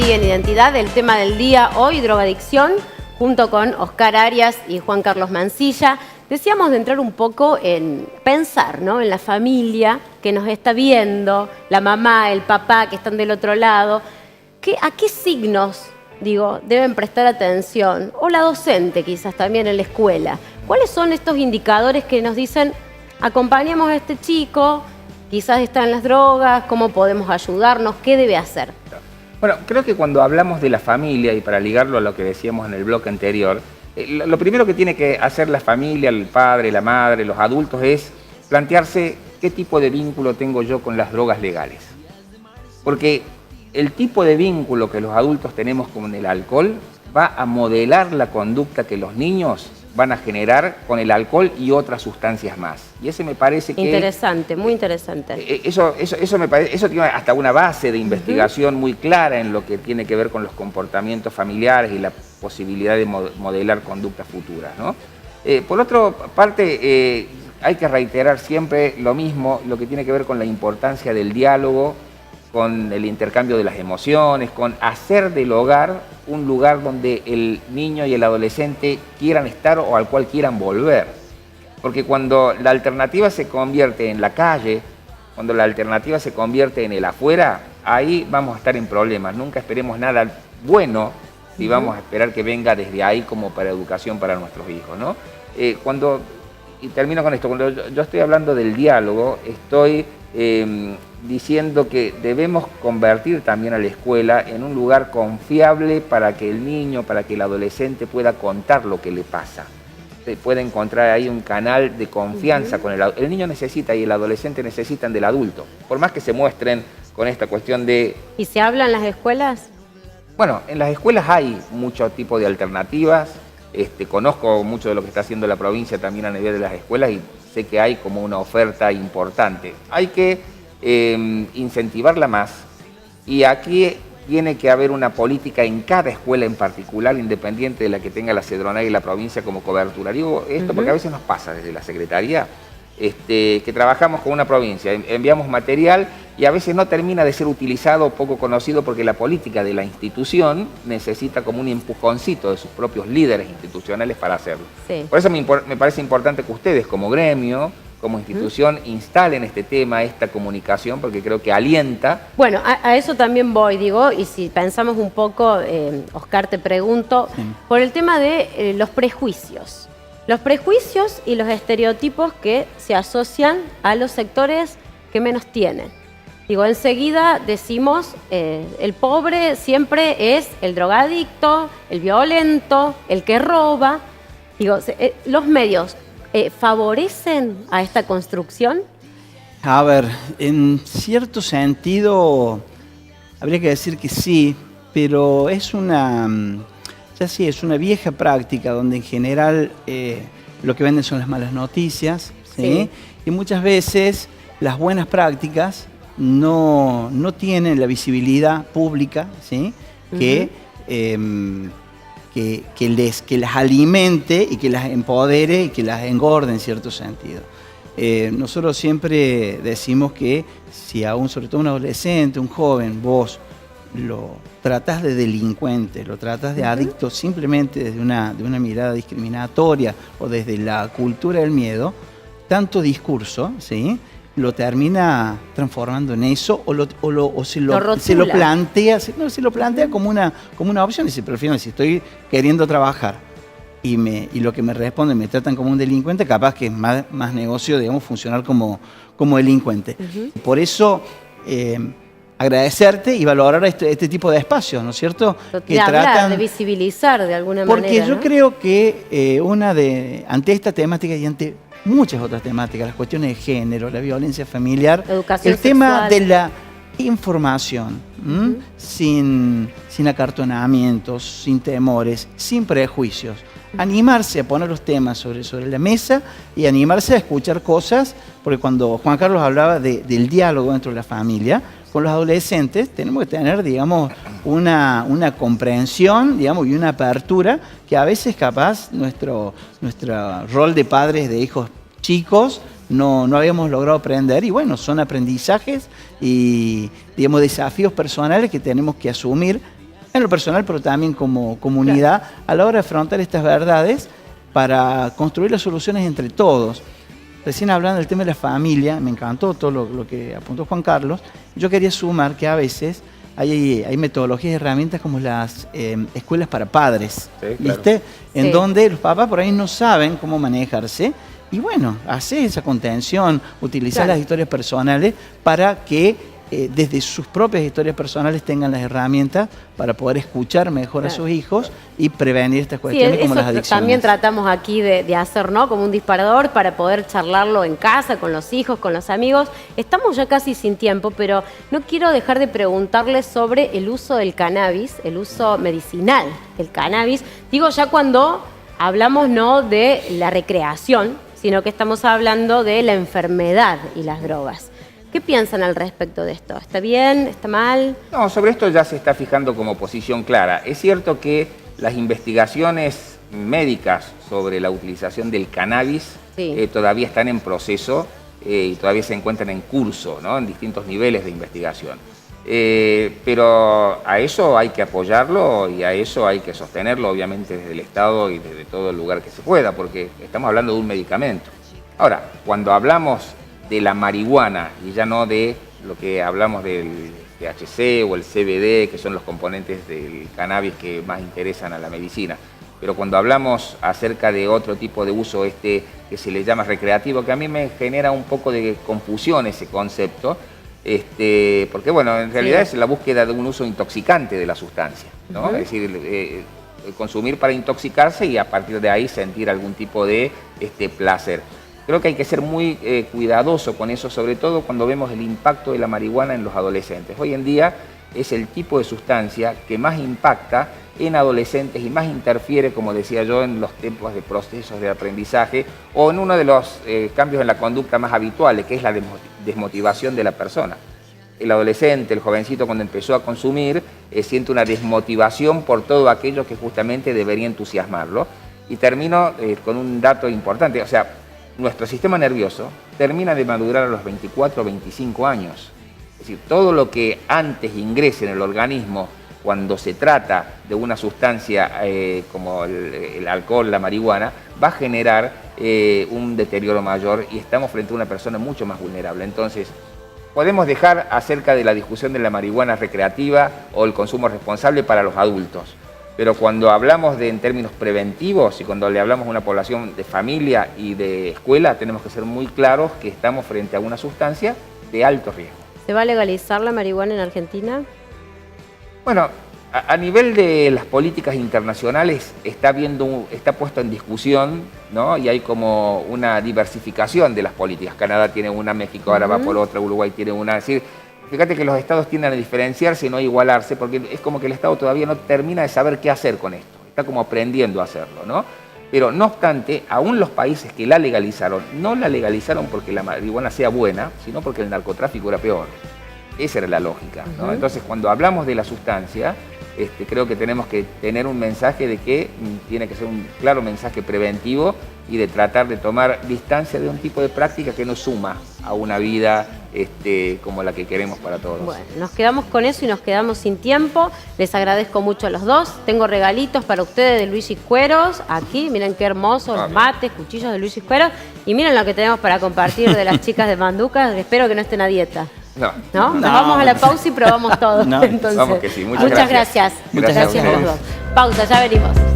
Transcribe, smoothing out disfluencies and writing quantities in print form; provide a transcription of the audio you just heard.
aquí en Identidad, el tema del día hoy, drogadicción, junto con Oscar Arias y Juan Carlos Mancilla. Decíamos de entrar un poco en pensar, ¿no?, en la familia que nos está viendo, la mamá, el papá que están del otro lado. ¿A qué signos, deben prestar atención? O la docente quizás también en la escuela. ¿Cuáles son estos indicadores que nos dicen, acompañemos a este chico, quizás está en las drogas, cómo podemos ayudarnos, qué debe hacer? Bueno, creo que cuando hablamos de la familia, y para ligarlo a lo que decíamos en el bloque anterior, lo primero que tiene que hacer la familia, el padre, la madre, los adultos, es plantearse qué tipo de vínculo tengo yo con las drogas legales. Porque el tipo de vínculo que los adultos tenemos con el alcohol va a modelar la conducta que los niños van a generar con el alcohol y otras sustancias más. Y ese me parece que... Interesante, muy interesante. Eso me parece, eso tiene hasta una base de investigación muy clara en lo que tiene que ver con los comportamientos familiares y la posibilidad de modelar conductas futuras, ¿no? Por otra parte, hay que reiterar siempre lo mismo, lo que tiene que ver con la importancia del diálogo, con el intercambio de las emociones, con hacer del hogar un lugar donde el niño y el adolescente quieran estar o al cual quieran volver. Porque cuando la alternativa se convierte en la calle, cuando la alternativa se convierte en el afuera, ahí vamos a estar en problemas. Nunca esperemos nada bueno si vamos a esperar que venga desde ahí como para educación para nuestros hijos, ¿no? Y termino con esto, cuando yo estoy hablando del diálogo, estoy diciendo que debemos convertir también a la escuela en un lugar confiable para que el niño, para que el adolescente pueda contar lo que le pasa. Se puede encontrar ahí un canal de confianza con el niño necesita y el adolescente necesitan del adulto, por más que se muestren con esta cuestión de... ¿Y se habla en las escuelas? Bueno, en las escuelas hay mucho tipo de alternativas. Conozco mucho de lo que está haciendo la provincia también a nivel de las escuelas y sé que hay como una oferta importante. Hay que incentivarla más y aquí tiene que haber una política en cada escuela en particular, independiente de la que tenga la Cedronal y la provincia como cobertura. Digo esto porque a veces nos pasa desde la Secretaría que trabajamos con una provincia, enviamos material y a veces no termina de ser utilizado o poco conocido porque la política de la institución necesita como un empujoncito de sus propios líderes institucionales para hacerlo. Sí. Por eso me parece importante que ustedes como gremio, como institución, instalen este tema, esta comunicación, porque creo que alienta. Bueno, a eso también voy, y si pensamos un poco, Oscar, te pregunto, por el tema de los prejuicios. Los prejuicios y los estereotipos que se asocian a los sectores que menos tienen. Enseguida decimos, el pobre siempre es el drogadicto, el violento, el que roba. Los medios ¿favorecen a esta construcción? A ver, en cierto sentido habría que decir que sí, pero es una vieja práctica donde en general lo que venden son las malas noticias, ¿sí? Y muchas veces las buenas prácticas no tienen la visibilidad pública, ¿sí? Que las alimente y que las empodere y que las engorde en cierto sentido. Nosotros siempre decimos que si sobre todo un adolescente, un joven, vos lo tratás de delincuente, lo tratás de adicto simplemente desde una mirada discriminatoria o desde la cultura del miedo, tanto discurso, ¿sí?, lo termina transformando en eso o se lo plantea como una opción. Dice, pero al final, si estoy queriendo trabajar y lo que me responden me tratan como un delincuente, capaz que es más negocio, funcionar como delincuente. Por eso, agradecerte y valorar este tipo de espacios, ¿no es cierto? Que tratan de visibilizar de alguna manera. Porque yo creo que ante esta temática y ante muchas otras temáticas, las cuestiones de género, la violencia familiar, educación el tema sexual, de la información, sin acartonamientos, sin temores, sin prejuicios. Animarse a poner los temas sobre la mesa y animarse a escuchar cosas, porque cuando Juan Carlos hablaba del diálogo dentro de la familia, con los adolescentes tenemos que tener, una comprensión, y una apertura que a veces capaz nuestro rol de padres de hijos chicos no habíamos logrado aprender, y bueno, son aprendizajes y desafíos personales que tenemos que asumir en lo personal, pero también como comunidad, a la hora de afrontar estas verdades para construir las soluciones entre todos. Recién hablando del tema de la familia, me encantó todo lo que apuntó Juan Carlos. Yo quería sumar que a veces hay metodologías y herramientas como las escuelas para padres, Sí, claro. ¿viste? En Sí. donde los papás por ahí no saben cómo manejarse. Y bueno, hacer esa contención, utilizar Claro. las historias personales para que desde sus propias historias personales tengan las herramientas para poder escuchar mejor a Claro. sus hijos y prevenir estas Sí, cuestiones como las eso adicciones. también tratamos aquí de hacer, ¿no? Como un disparador para poder charlarlo en casa, con los hijos, con los amigos. Estamos ya casi sin tiempo, pero no quiero dejar de preguntarles sobre el uso del cannabis, el uso medicinal del cannabis. Digo, ya cuando hablamos no de la recreación, sino que estamos hablando de la enfermedad y las drogas. ¿Qué piensan al respecto de esto? ¿Está bien? ¿Está mal? No, sobre esto ya se está fijando como posición clara. Es cierto que las investigaciones médicas sobre la utilización del cannabis Sí. todavía están en proceso y todavía se encuentran en curso, ¿no? En distintos niveles de investigación. Pero a eso hay que apoyarlo y a eso hay que sostenerlo, obviamente, desde el Estado y desde todo el lugar que se pueda, porque estamos hablando de un medicamento. Ahora, cuando hablamos de la marihuana y ya no de lo que hablamos del THC o el CBD, que son los componentes del cannabis que más interesan a la medicina, pero cuando hablamos acerca de otro tipo de uso que se le llama recreativo, que a mí me genera un poco de confusión ese concepto, porque bueno, en realidad Sí. es la búsqueda de un uso intoxicante de la sustancia, ¿no? Ujú. Es decir, consumir para intoxicarse y a partir de ahí sentir algún tipo de placer. Creo que hay que ser muy cuidadoso con eso, sobre todo cuando vemos el impacto de la marihuana en los adolescentes. Hoy en día es el tipo de sustancia que más impacta en adolescentes y más interfiere, como decía yo, en los tiempos de procesos de aprendizaje o en uno de los cambios en la conducta más habituales, que es la desmotivación de la persona. El adolescente, el jovencito, cuando empezó a consumir, siente una desmotivación por todo aquello que justamente debería entusiasmarlo. Y termino con un dato importante, o sea, nuestro sistema nervioso termina de madurar a los 24 o 25 años. Es decir, todo lo que antes ingrese en el organismo cuando se trata de una sustancia como el alcohol, la marihuana, va a generar un deterioro mayor y estamos frente a una persona mucho más vulnerable. Entonces, podemos dejar acerca de la discusión de la marihuana recreativa o el consumo responsable para los adultos. Pero cuando hablamos en términos preventivos y cuando le hablamos a una población de familia y de escuela, tenemos que ser muy claros que estamos frente a una sustancia de alto riesgo. ¿Se va a legalizar la marihuana en Argentina? Bueno, a nivel de las políticas internacionales está puesto en discusión, ¿no? Y hay como una diversificación de las políticas. Canadá tiene una, México ahora va por otra, Uruguay tiene una. Es decir, fíjate que los estados tienden a diferenciarse y no a igualarse, porque es como que el Estado todavía no termina de saber qué hacer con esto. Está como aprendiendo a hacerlo, ¿no? Pero no obstante, aún los países que la legalizaron, no la legalizaron porque la marihuana sea buena, sino porque el narcotráfico era peor. Esa era la lógica, ¿no? Entonces, cuando hablamos de la sustancia, creo que tenemos que tener un mensaje de que tiene que ser un claro mensaje preventivo y de tratar de tomar distancia de un tipo de práctica que nos suma a una vida como la que queremos para todos. Bueno, nos quedamos con eso y nos quedamos sin tiempo. Les agradezco mucho a los dos. Tengo regalitos para ustedes de Luis y Cueros. Aquí, miren qué hermosos los mates, cuchillos de Luis y Cueros. Y miren lo que tenemos para compartir de las chicas de Manduca. Espero que no estén a dieta. No. ¿No? Nos No. vamos a la pausa y probamos todo. No. Entonces, Vamos que sí. Muchas muchas gracias. gracias. Muchas Gracias a gracias. los dos. Pausa, ya venimos.